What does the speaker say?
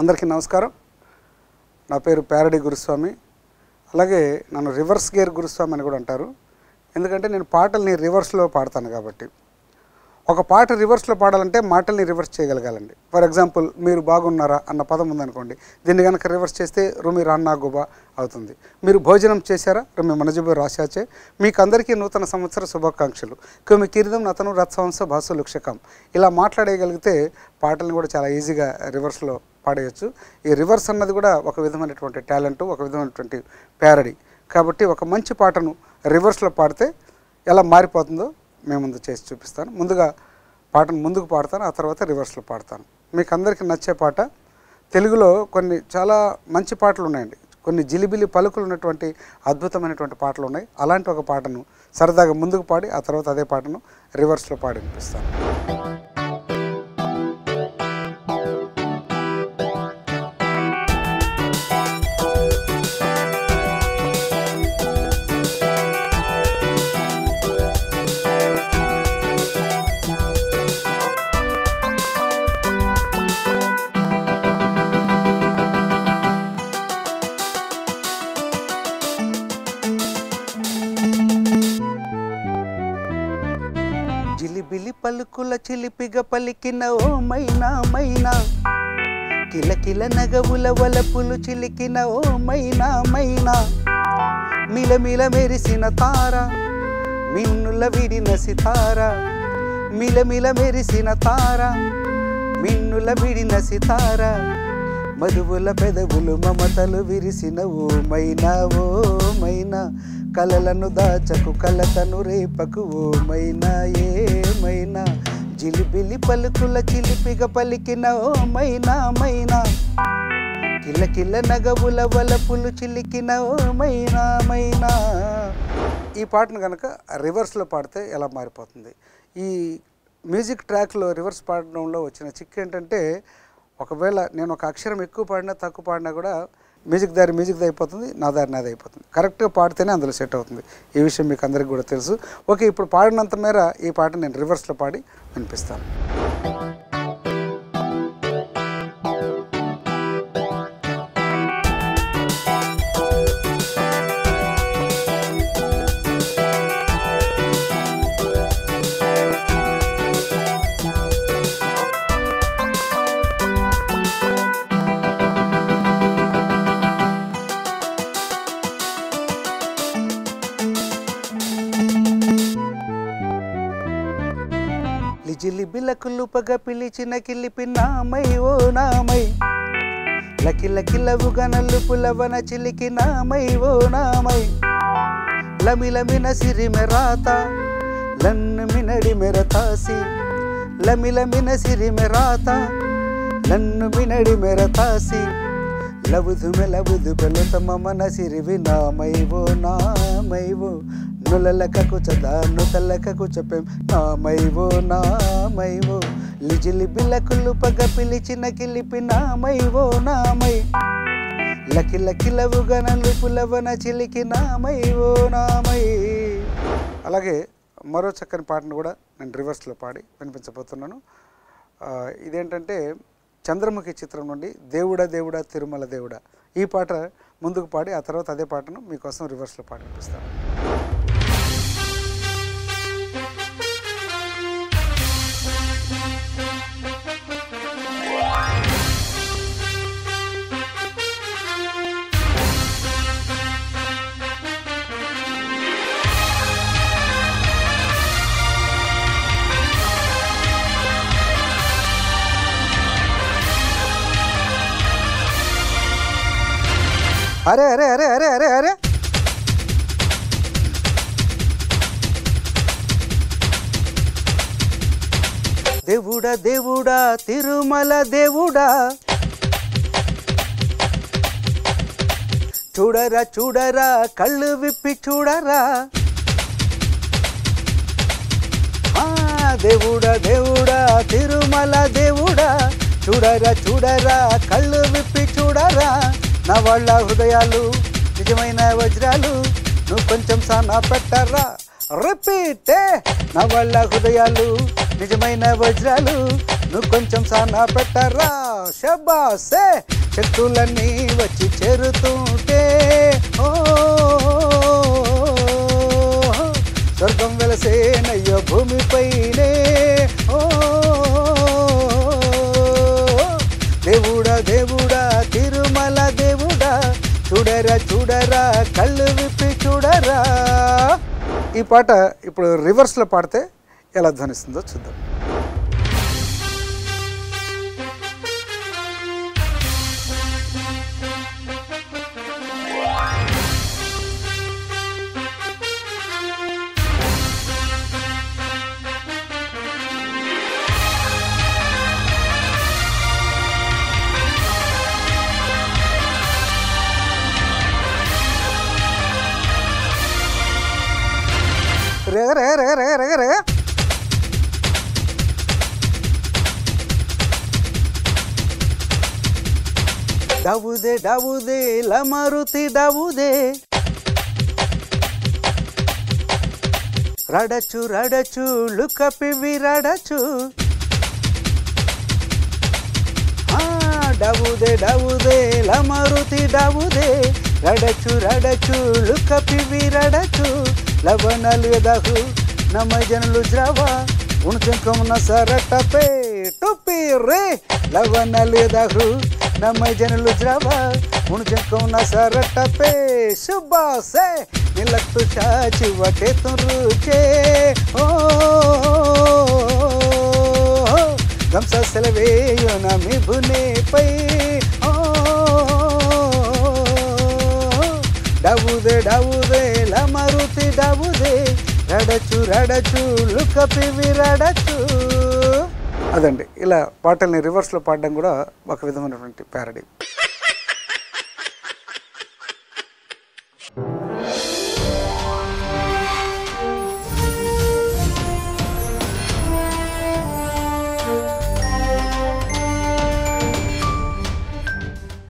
అందరికీ నమస్కారం. నా పేరు ప్యారడీ గురుస్వామి. అలాగే నన్ను రివర్స్ గేర్ గురుస్వామి అని కూడా అంటారు. ఎందుకంటే నేను పాటల్ని రివర్స్లో పాడతాను కాబట్టి. ఒక పాట రివర్స్లో పాడాలంటే మాటల్ని రివర్స్ చేయగలగాలండి. ఫర్ ఎగ్జాంపుల్, మీరు బాగున్నారా అన్న పదం ఉందనుకోండి, దీన్ని కనుక రివర్స్ చేస్తే రుమి రాన్నా గుబా అవుతుంది. మీరు భోజనం చేశారా, రుమి మనజుబు రాశాచే. మీకు అందరికీ నూతన సంవత్సర శుభాకాంక్షలు. కుమి కీర్దం నతను రత్సవంశ భాసు లుక్షకం. ఇలా మాట్లాడగలిగితే పాటల్ని కూడా చాలా ఈజీగా రివర్స్లో పాడేయచ్చు. ఈ రివర్స్ అన్నది కూడా ఒక విధమైనటువంటి టాలెంట్, ఒక విధమైనటువంటి ప్యారడీ. కాబట్టి ఒక మంచి పాటను రివర్స్లో పాడితే ఎలా మారిపోతుందో మేము ముందు చేసి చూపిస్తాను. ముందుగా పాటను ముందుకు పాడతాను, ఆ తర్వాత రివర్స్లో పాడతాను. మీకు అందరికీ నచ్చే పాట. తెలుగులో కొన్ని చాలా మంచి పాటలు ఉన్నాయండి. కొన్ని జిలిబిలి పలుకులు ఉన్నటువంటి అద్భుతమైనటువంటి పాటలు ఉన్నాయి. అలాంటి ఒక పాటను సరదాగా ముందుకు పాడి ఆ తర్వాత అదే పాటను రివర్స్లో పాడి వినిపిస్తాను. జిలిబిలి పలుకుల చిలిపిగ పలికిన ఓ మైనా మైనా, కిలకిల నగవుల వలపులు చిలికిన ఓ మైనా మైనా, మిలమిల మెరిసిన తార, మిన్నుల విడిన సితార, మిలమిల మెరిసిన తార, మిన్నుల విడిన సితార, మధువుల పెదవులు మమతలు విరిసిన ఓ మైనా ఓ మైనా, కలలను దాచకు కలతను రేపకు ఓ మైనా ఏమైనా, జిలిబిలి పలుకుల చిలిపిగ పలికిన ఓ మైనా మైనా, కిలకిల నగవుల వలపులు చిలికిన ఓ మైనా మైనా. ఈ పాటను కనుక రివర్స్లో పాడితే ఎలా మారిపోతుంది? ఈ మ్యూజిక్ ట్రాక్లో రివర్స్ పాడడంలో వచ్చిన చిక్కు ఏంటంటే, ఒకవేళ నేను ఒక అక్షరం ఎక్కువ పాడినా తక్కువ పాడినా కూడా మ్యూజిక్ దారి మ్యూజిక్ది అయిపోతుంది, నా దారి నాది అయిపోతుంది. కరెక్ట్గా పాడితేనే అందులో సెట్ అవుతుంది. ఈ విషయం మీకు అందరికీ కూడా తెలుసు. ఓకే, ఇప్పుడు పాడినంత మేర ఈ పాట నేను రివర్స్లో పాడి వినిపిస్తాను. జిలిబిలకులుపగ పిలిచిన కిలిపి నామై ఓ నామై, లకిలకిలవుగ నలుపులవన చిలికి నామై ఓ నామై, లమిలమిన సిరిమెరాత లన్ను మినడి మెరతాసి, లమిలమిన సిరిమెరాత లన్ను మినడి మెరతాసి, లవుదు మెలవుదు పెలుతమ మన సిరివి నామై ఓ నామై ఓ, నులలకకు చదా నుతలకకు చెప్పేం నామైవో నామైవో, లిజిలిబిలకులు పగ పిలిచిన కిలిపి నామైవో నామై, లకిలకిలవుగా నలుపులవన చిలికి నామైవో నామై. అలాగే మరో చక్కని పాటను కూడా నేను రివర్స్లో పాడి వినిపించబోతున్నాను. ఇదేంటంటే చంద్రముఖి చిత్రం నుండి దేవుడా దేవుడా తిరుమల దేవుడా. ఈ పాట ముందుకు పాడి ఆ తర్వాత అదే పాటను మీకోసం రివర్స్లో పాడి వినిపిస్తాను. అరే అరే అరే అరే అరే అరే, దేవుడా దేవుడా తిరుమల దేవుడా, చూడరా చూడరా కళ్ళు విప్పి చూడరా, దేవుడా దేవుడా తిరుమల దేవుడా, చూడరా చూడరా కళ్ళు విప్పి చూడరా, నా వాళ్ళ హృదయాలు నిజమైన వజ్రాలు, నువ్వు కొంచెం సానా పెట్టరా. రిపీటే, నా వాళ్ళ హృదయాలు నిజమైన వజ్రాలు, నువ్వు కొంచెం సానా పెట్టరా శబాసే శక్తులన్నీ వచ్చి చేరుతుంటే ఓ స్వర్గం వెలసేనయ్యో భూమిపైనే ఓ దేవుడా దేవుడా తిరుమల దేవుడా చూడరా చూడరా కళ్ళు విప్పి చూడరా. ఈ పాట ఇప్పుడు రివర్స్లో పాడితే ఎలా ధ్వనిస్తుందో చూద్దాం. రే రే రే రే రే రే డావుదే డావుదే లమరుతి డావుదే రడచు రడచు లుకపివి రడచు డావుదే డావుదే లమరుతి డావుదే రడచు రడచు లుకపివి రడచు లవణలు ఎదహు నమ జనులు ద్రవ ఉణచంకమున సరటపే టుపి రే లవణలు ఎదహు నమ జనులు ద్రవ ఉణచంకమున సరటపే శుభాసే నిలక్తు చాచి వటే తురుచే ఓ గంస సెలవేయో నమి భునే పై ఓ డావుదే డావుదే లమరుతి డావుదే రడచు రడచు లుకపివి రడచు. అదండి ఇలా పాటల్ని రివర్స్లో పాడడం కూడా ఒక విధమైనటువంటి ప్యారడీ.